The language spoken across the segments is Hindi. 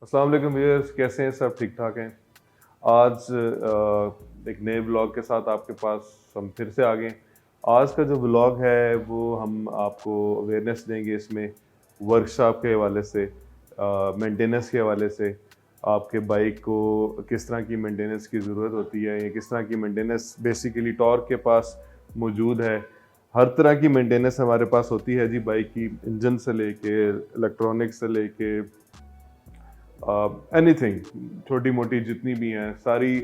अस्सलाम वालेकुम व्यूअर्स, कैसे हैं? सब ठीक ठाक हैं। आज एक नए ब्लॉग के साथ आपके पास हम फिर से आ गए। आज का जो ब्लॉग है वो हम आपको अवेयरनेस देंगे इसमें वर्कशॉप के हवाले से, मेंटेनेंस के हवाले से, आपके बाइक को किस तरह की मेंटेनेंस की ज़रूरत होती है या किस तरह की मेंटेनेंस बेसिकली टॉर्क के पास मौजूद है। हर तरह की मेंटेनेंस हमारे पास होती है जी, बाइक की इंजन से लेके इलेक्ट्रॉनिक से लेके एनीथिंग, छोटी मोटी जितनी भी हैं सारी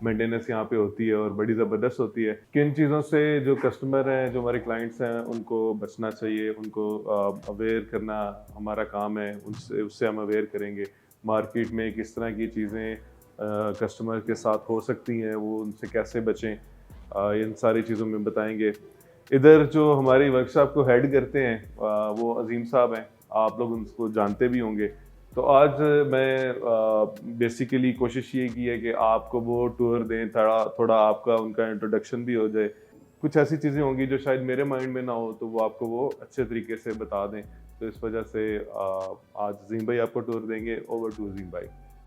मेंटेनेंस यहाँ पे होती है और बड़ी ज़बरदस्त होती है। किन चीज़ों से जो कस्टमर हैं, जो हमारे क्लाइंट्स हैं, उनको बचना चाहिए, उनको अवेयर करना हमारा काम है। उनसे उससे हम अवेयर करेंगे। मार्केट में किस तरह की चीज़ें कस्टमर के साथ हो सकती हैं, वो उनसे कैसे बचें, इन सारी चीज़ों में बताएंगे। इधर जो हमारी वर्कशॉप को हेड करते हैं वो अजीम साहब हैं। आप लोग उनको जानते भी होंगे। तो आज मैं बेसिकली कोशिश ये की है कि आपको वो टूर दें, थोड़ा थोड़ा आपका उनका इंट्रोडक्शन भी हो जाए। कुछ ऐसी चीज़ें होंगी जो शायद मेरे माइंड में ना हो, तो वो आपको वो अच्छे तरीके से बता दें। तो इस वजह से आज अज़ीम भाई आपको टूर देंगे। ओवर टू अज़ीम भाई।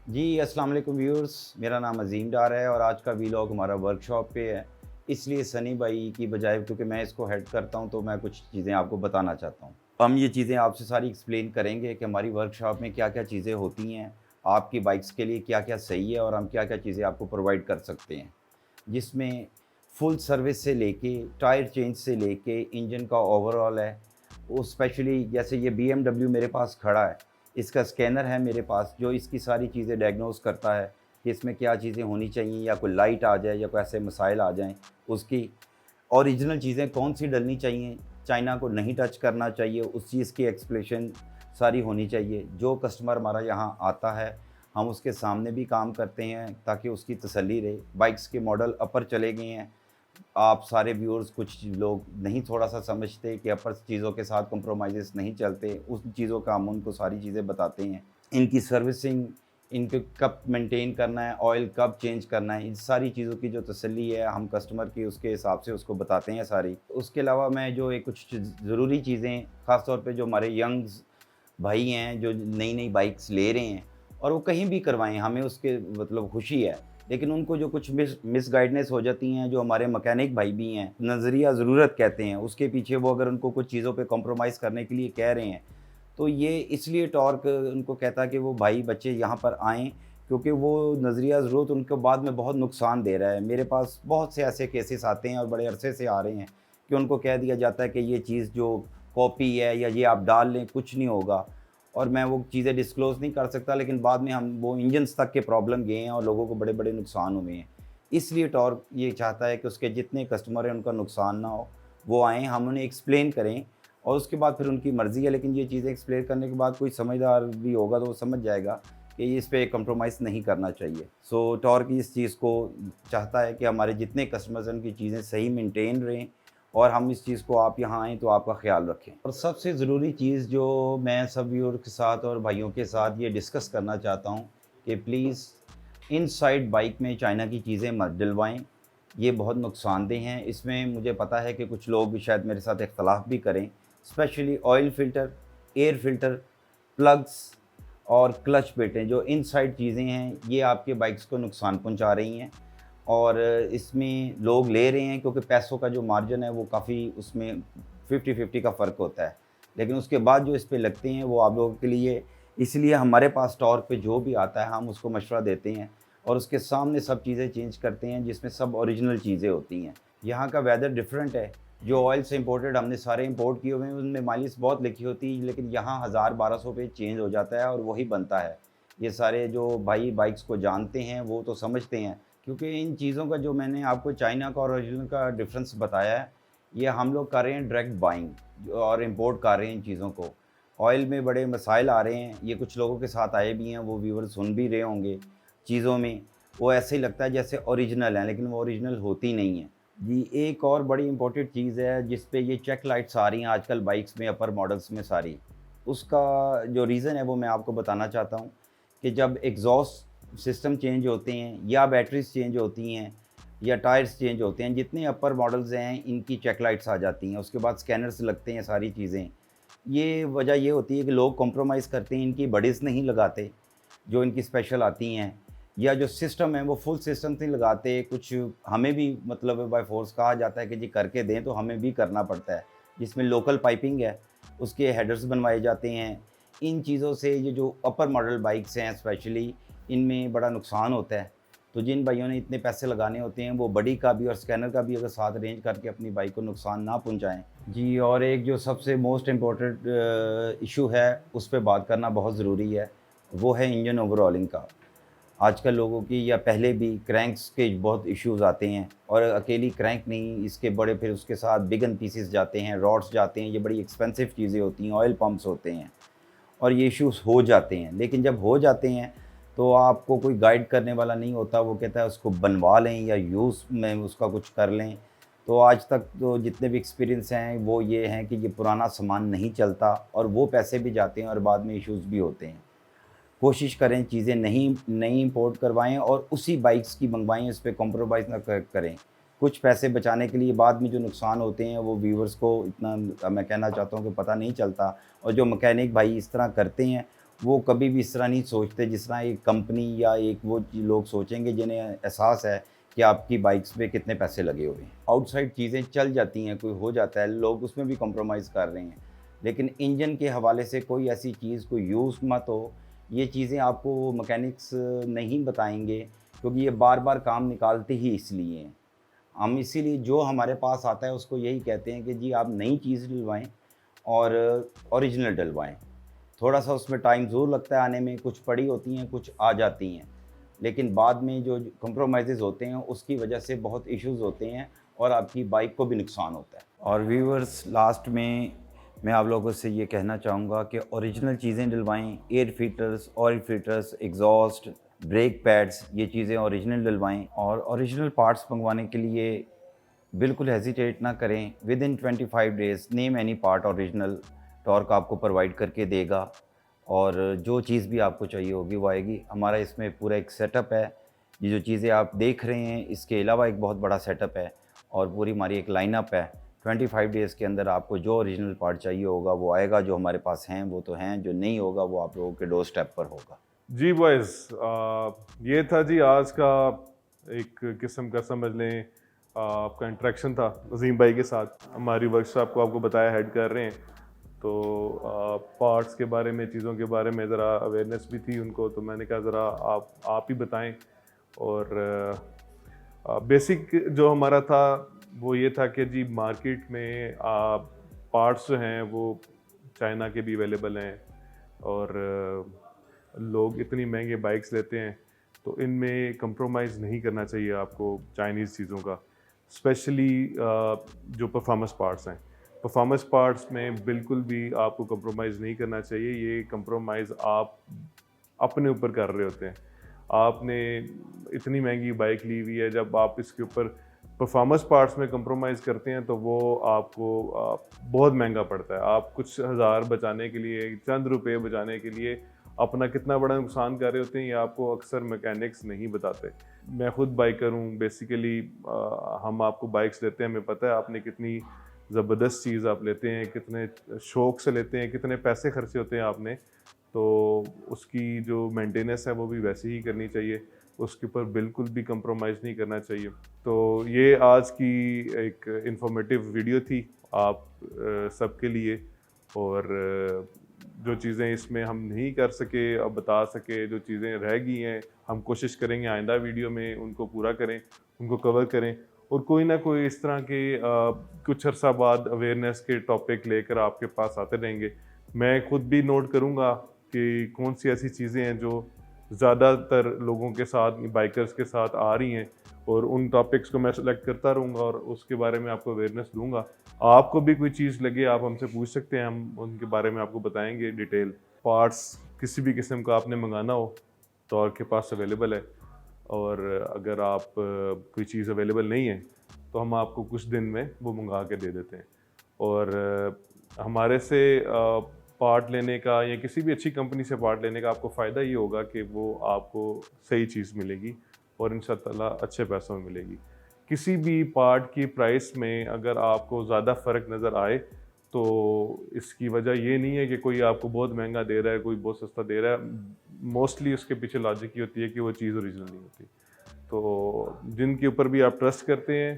जी, अस्सलाम वालेकुम व्यूअर्स। मेरा नाम अज़ीम डार है और आज का वीलॉग हमारा वर्कशॉप पे है। इसलिए सनी भाई की बजाय, क्योंकि मैं इसको हेड करता हूं, तो मैं कुछ चीज़ें आपको बताना चाहता हूं। हम ये चीज़ें आपसे सारी एक्सप्लेन करेंगे कि हमारी वर्कशॉप में क्या-क्या चीज़ें होती हैं, आपकी बाइक्स के लिए क्या-क्या सही है और हम क्या-क्या चीज़ें आपको प्रोवाइड कर सकते हैं। जिसमें फुल सर्विस से लेके, टायर चेंज से लेके, इंजन का ओवरऑल है। वो स्पेशली जैसे ये बीएमडब्ल्यू मेरे पास खड़ा है, इसका स्कैनर है मेरे पास जो इसकी सारी चीज़ें डायग्नोस करता है कि इसमें क्या चीज़ें होनी चाहिए, या कोई लाइट आ जाए या कोई ऐसे मसाइल आ जाएँ, उसकी ओरिजिनल चीज़ें कौन-सी डलनी चाहिए, चाइना को नहीं टच करना चाहिए, उस चीज़ की एक्सप्लेनेशन सारी होनी चाहिए। जो कस्टमर हमारा यहाँ आता है, हम उसके सामने भी काम करते हैं ताकि उसकी तसल्ली रहे। बाइक्स के मॉडल अपर चले गए हैं। आप सारे व्यूअर्स, कुछ लोग नहीं थोड़ा-सा समझते कि अपर चीज़ों के साथ कॉम्प्रोमाइज़ेज़ नहीं चलते, उन चीज़ों का हम उनको सारी चीज़ें बताते हैं। इनकी सर्विसिंग, इनको कब मेंटेन करना है, ऑयल कब चेंज करना है, इन सारी चीज़ों की जो तसल्ली है, हम कस्टमर की उसके हिसाब से उसको बताते हैं सारी। उसके अलावा मैं जो एक कुछ ज़रूरी चीज़ें, ख़ास तौर पे जो हमारे यंग्स भाई हैं, जो नई-नई बाइक्स ले रहे हैं और वो कहीं भी करवाएँ, हमें उसके मतलब खुशी है। लेकिन उनको जो कुछ मिसगाइडेंस हो जाती हैं, जो हमारे मैकेनिक भाई भी हैं, नज़रिया ज़रूरत कहते हैं, उसके पीछे वो अगर उनको कुछ चीज़ों पे कॉम्प्रोमाइज़ करने के लिए कह रहे हैं, तो ये इसलिए टॉर्क उनको कहता है कि वो भाई बच्चे यहाँ पर आएँ, क्योंकि वो नज़रिया ज़रूरत उनको बाद में बहुत नुकसान दे रहा है। मेरे पास बहुत से ऐसे केसेस आते हैं और बड़े अरसे से आ रहे हैं कि उनको कह दिया जाता है कि ये चीज़ जो कॉपी है या ये आप डाल लें, कुछ नहीं होगा। और मैं वो चीज़ें डिस्क्लोज़ नहीं कर सकता, लेकिन बाद में हम वो इंजन्स तक के प्रॉब्लम गए हैं और लोगों को बड़े-बड़े नुकसान हुए हैं। इसलिए टॉर्क ये चाहता है कि उसके जितने कस्टमर हैं उनका नुकसान ना हो, वो आएँ, हम उन्हें एक्सप्लेन करें और उसके बाद फिर उनकी मर्ज़ी है, लेकिन ये चीज़ें एक्सप्लेन करने के बाद कोई समझदार भी होगा तो वो समझ जाएगा कि इस पे कॉम्प्रोमाइज़ नहीं करना चाहिए। सो टॉर्क इस चीज़ को चाहता है कि हमारे जितने कस्टमर्स हैं उनकी चीज़ें सही मेंटेन रहें और हम इस चीज़ को, आप यहाँ आएँ तो आपका ख़्याल रखें। और सबसे ज़रूरी चीज़ जो मैं सब व्यूअर के साथ और भाइयों के साथ ये डिस्कस करना चाहता हूँ कि प्लीज़ इनसाइड बाइक में चाइना की चीज़ें मत डलवाएँ। ये बहुत नुकसानदेह हैं। इसमें मुझे पता है कि कुछ लोग शायद मेरे साथ इख्तलाफ भी करें। Specially oil filter, air filter, plugs और क्लच प्लेटें, जो इनसाइड चीज़ें हैं, ये आपके बाइक्स को नुकसान पहुँचा रही हैं। और इसमें लोग ले रहे हैं क्योंकि पैसों का जो मार्जिन है वो काफ़ी, उसमें 50-50 का फ़र्क होता है। लेकिन उसके बाद जो इस पे लगते हैं वो आप लोगों के लिए, इसलिए हमारे पास टॉर्क पे जो भी आता है हम उसको मशवरा देते हैं और उसके सामने सब चीज़ें चेंज करते हैं, जिसमें सब ओरिजिनल चीज़ें होती हैं। यहाँ का वेदर डिफरेंट है। जो ऑयल से इंपोर्टेड हमने सारे इंपोर्ट किए हुए हैं, उनमें माइलेज बहुत लिखी होती है, लेकिन यहाँ 1000-1200 पे चेंज हो जाता है और वही बनता है। ये सारे जो भाई बाइक्स को जानते हैं वो तो समझते हैं, क्योंकि इन चीज़ों का जो मैंने आपको चाइना का और ओरिजिनल का डिफरेंस बताया है, ये हम लोग कर रहे हैं डायरेक्ट बाइंग और इंपोर्ट कर रहे हैं इन चीज़ों को। ऑयल में बड़े मसाइल आ रहे हैं, ये कुछ लोगों के साथ आए भी हैं, वो व्यूअर सुन भी रहे होंगे। चीज़ों में वो ऐसे ही लगता है जैसे ओरिजिनल है, लेकिन वो ओरिजिनल होती नहीं है। जी, एक और बड़ी इम्पोर्टेंट चीज़ है जिस पे ये चेक लाइट्स आ रही हैं आजकल बाइक्स में, अपर मॉडल्स में सारी। उसका जो रीज़न है वो मैं आपको बताना चाहता हूँ कि जब एग्ज़ॉस्ट सिस्टम चेंज होते हैं या बैटरीज़ चेंज होती हैं या टायर्स चेंज होते हैं, जितने अपर मॉडल्स हैं इनकी चेक लाइट्स आ जाती हैं। उसके बाद स्कैनर्स लगते हैं, सारी चीज़ें। ये वजह ये होती है कि लोग कॉम्प्रोमाइज़ करते हैं, इनकी बडीज़ नहीं लगाते। जो इनकी स्पेशल आती हैं, या जो सिस्टम है वो फुल सिस्टम से लगाते, कुछ हमें भी मतलब बाय फोर्स कहा जाता है कि जी करके दें, तो हमें भी करना पड़ता है, जिसमें लोकल पाइपिंग है, उसके हेडर्स बनवाए जाते हैं। इन चीज़ों से ये जो अपर मॉडल बाइक्स हैं स्पेशली, इनमें बड़ा नुकसान होता है। तो जिन भाइयों ने इतने पैसे लगाने होते हैं, वो बडी का भी और स्कैनर का भी अगर साथ अरेंज करके अपनी बाइक को नुकसान ना पहुंचाएं। जी, और एक जो सबसे मोस्ट इम्पोर्टेंट इशू है, उस पे बात करना बहुत ज़रूरी है, वो है इंजन ओवरऑलिंग का। आजकल लोगों की, या पहले भी, क्रैंक्स के बहुत इश्यूज़ आते हैं, और अकेली क्रैंक नहीं, इसके बड़े फिर उसके साथ बिग एंड पीसेस जाते हैं, रॉड्स जाते हैं, ये बड़ी एक्सपेंसिव चीज़ें होती हैं, ऑयल पम्प्स होते हैं, और ये इश्यूज़ हो जाते हैं। लेकिन जब हो जाते हैं तो आपको कोई गाइड करने वाला नहीं होता, वो कहता है उसको बनवा लें या यूज़ में उसका कुछ कर लें। तो आज तक तो जितने भी एक्सपीरियंस हैं वो ये हैं कि ये पुराना सामान नहीं चलता, और वो पैसे भी जाते हैं और बाद में इश्यूज़ भी होते हैं। कोशिश करें चीज़ें नहीं नई इंपोर्ट करवाएँ और उसी बाइक्स की मंगवाएँ, उस पे कॉम्प्रोमाइज़ ना करें। कुछ पैसे बचाने के लिए बाद में जो नुकसान होते हैं वो व्यूअर्स को इतना मैं कहना चाहता हूँ कि पता नहीं चलता, और जो मैकेनिक भाई इस तरह करते हैं, वो कभी भी इस तरह नहीं सोचते जिस तरह एक कंपनी या एक वो लोग सोचेंगे जिन्हें एहसास है कि आपकी बाइक्स पे कितने पैसे लगे हुए हैं। आउटसाइड चीज़ें चल जाती हैं, कोई हो जाता है, लोग उसमें भी कॉम्प्रोमाइज़ कर रहे हैं। लेकिन इंजन के हवाले से कोई ऐसी चीज़ कोई यूज़ मत हो, ये चीज़ें आपको मैकेनिक्स नहीं बताएँगे, क्योंकि ये बार-बार काम निकालते ही इसलिए हैं। हम इसीलिए जो हमारे पास आता है उसको यही कहते हैं कि जी आप नई चीज़ डलवाएँ और ओरिजिनल डलवाएँ। थोड़ा-सा उसमें टाइम ज़रूर लगता है आने में, कुछ पड़ी होती हैं, कुछ आ जाती हैं। लेकिन बाद में जो कॉम्प्रोमाइज़ेज़ होते हैं उसकी वजह से बहुत इश्यूज़ होते हैं, और आपकी बाइक को भी नुकसान होता है। और व्यूअर्स, लास्ट में मैं आप लोगों से ये कहना चाहूँगा कि ओरिजिनल चीज़ें डलवाएँ, air filters, oil filters, exhaust, brake pads, ये चीज़ें ओरिजिनल डलवाएँ, और ओरिजिनल पार्ट्स मंगवाने के लिए बिल्कुल हेजिटेट ना करें। Within 25 days name any part original, torque आपको प्रोवाइड करके देगा, और जो चीज़ भी आपको चाहिए होगी वो आएगी। हमारा इसमें पूरा एक सेटअप है, ये जो चीज़ें आप देख रहे हैं इसके अलावा एक बहुत बड़ा सेटअप है, और पूरी हमारी एक लाइनअप है। 25 डेज़ के अंदर आपको जो ओरिजिनल पार्ट चाहिए होगा वो आएगा, जो हमारे पास हैं वो तो हैं, जो नहीं होगा वो आप लोगों के डोर स्टेप पर होगा। जी बॉयज़, ये था जी आज का एक किस्म का समझ लें आपका इंटरेक्शन था अज़ीम भाई के साथ। हमारी वर्कशॉप को आपको बताया हेड कर रहे हैं, तो पार्ट्स के बारे में, चीज़ों के बारे में ज़रा अवेयरनेस भी थी उनको, तो मैंने कहा ज़रा आप ही बताएं। और बेसिक जो हमारा था वो ये था कि जी मार्केट में पार्ट्स जो हैं वो चाइना के भी अवेलेबल हैं, और लोग इतनी महंगे बाइक्स लेते हैं, तो इनमें कंप्रोमाइज़ नहीं करना चाहिए आपको चाइनीज़ चीज़ों का, स्पेशली जो परफॉर्मेंस पार्ट्स हैं। परफॉर्मेंस पार्ट्स में बिल्कुल भी आपको कंप्रोमाइज़ नहीं करना चाहिए। ये कंप्रोमाइज़ आप अपने ऊपर कर रहे होते हैं। आपने इतनी महंगी बाइक ली हुई है, जब आप इसके ऊपर परफॉर्मेंस पार्ट्स में कंप्रोमाइज़ करते हैं तो वो आपको बहुत महंगा पड़ता है। आप कुछ हज़ार बचाने के लिए, चंद रुपए बचाने के लिए अपना कितना बड़ा नुकसान कर रहे होते हैं, ये आपको अक्सर मैकेनिक्स नहीं बताते। मैं खुद बाइकर हूँ बेसिकली, हम आपको बाइक्स देते हैं, हमें पता है आपने कितनी ज़बरदस्त चीज़ आप लेते हैं, कितने शौक़ से लेते हैं, कितने पैसे खर्चे होते हैं आपने, तो उसकी जो मेंटेनेंस है वो भी वैसे ही करनी चाहिए, उसके ऊपर बिल्कुल भी कंप्रोमाइज़ नहीं करना चाहिए। तो ये आज की एक इन्फॉर्मेटिव वीडियो थी आप सबके लिए, और जो चीज़ें इसमें हम नहीं कर सके, अब बता सके, जो चीज़ें रह गई हैं, हम कोशिश करेंगे आइंदा वीडियो में उनको पूरा करें, उनको कवर करें, और कोई ना कोई इस तरह के कुछ अर्सा बाद अवेयरनेस के टॉपिक लेकर आपके पास आते रहेंगे। मैं खुद भी नोट करूँगा कि कौन सी ऐसी चीज़ें हैं जो ज़्यादातर लोगों के साथ, बाइकर्स के साथ आ रही हैं, और उन टॉपिक्स को मैं सेलेक्ट करता रहूँगा और उसके बारे में आपको अवेयरनेस दूँगा। आपको भी कोई चीज़ लगे आप हमसे पूछ सकते हैं, हम उनके बारे में आपको बताएंगे डिटेल। पार्ट्स किसी भी किस्म का आपने मंगाना हो तो आपके पास अवेलेबल है, और अगर आप कोई चीज़ अवेलेबल नहीं है तो हम आपको कुछ दिन में वो मंगा के दे देते हैं। और हमारे से पार्ट लेने का या किसी भी अच्छी कंपनी से पार्ट लेने का आपको फ़ायदा ये होगा कि वो आपको सही चीज़ मिलेगी और इंशाअल्लाह अच्छे पैसों में मिलेगी। किसी भी पार्ट की प्राइस में अगर आपको ज़्यादा फ़र्क नज़र आए तो इसकी वजह ये नहीं है कि कोई आपको बहुत महंगा दे रहा है, कोई बहुत सस्ता दे रहा है। मोस्टली उसके पीछे लॉजिक ये होती है कि वो चीज़ ओरिजिनल नहीं होती। तो जिनके ऊपर भी आप ट्रस्ट करते हैं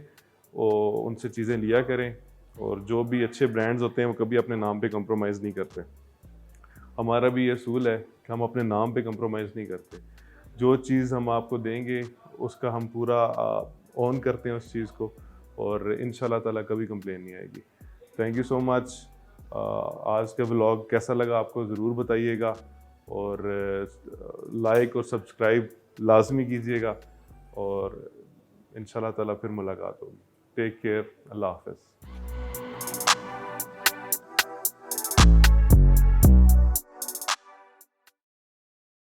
वो उनसे चीज़ें लिया करें, और जो भी अच्छे ब्रांड्स होते हैं वो कभी अपने नाम पे कंप्रोमाइज़ नहीं करते। हमारा भी ये असूल है कि हम अपने नाम पे कंप्रोमाइज़ नहीं करते। जो चीज़ हम आपको देंगे उसका हम पूरा ऑन करते हैं उस चीज़ को, और इंशाल्लाह ताला कभी कंप्लेन नहीं आएगी। Thank you so much. आज का व्लॉग कैसा लगा आपको ज़रूर बताइएगा, और लाइक और सब्सक्राइब लाजमी कीजिएगा, और इंशाल्लाह ताला फिर मुलाकात होगी। Take care. अल्लाह हाफ़िज़।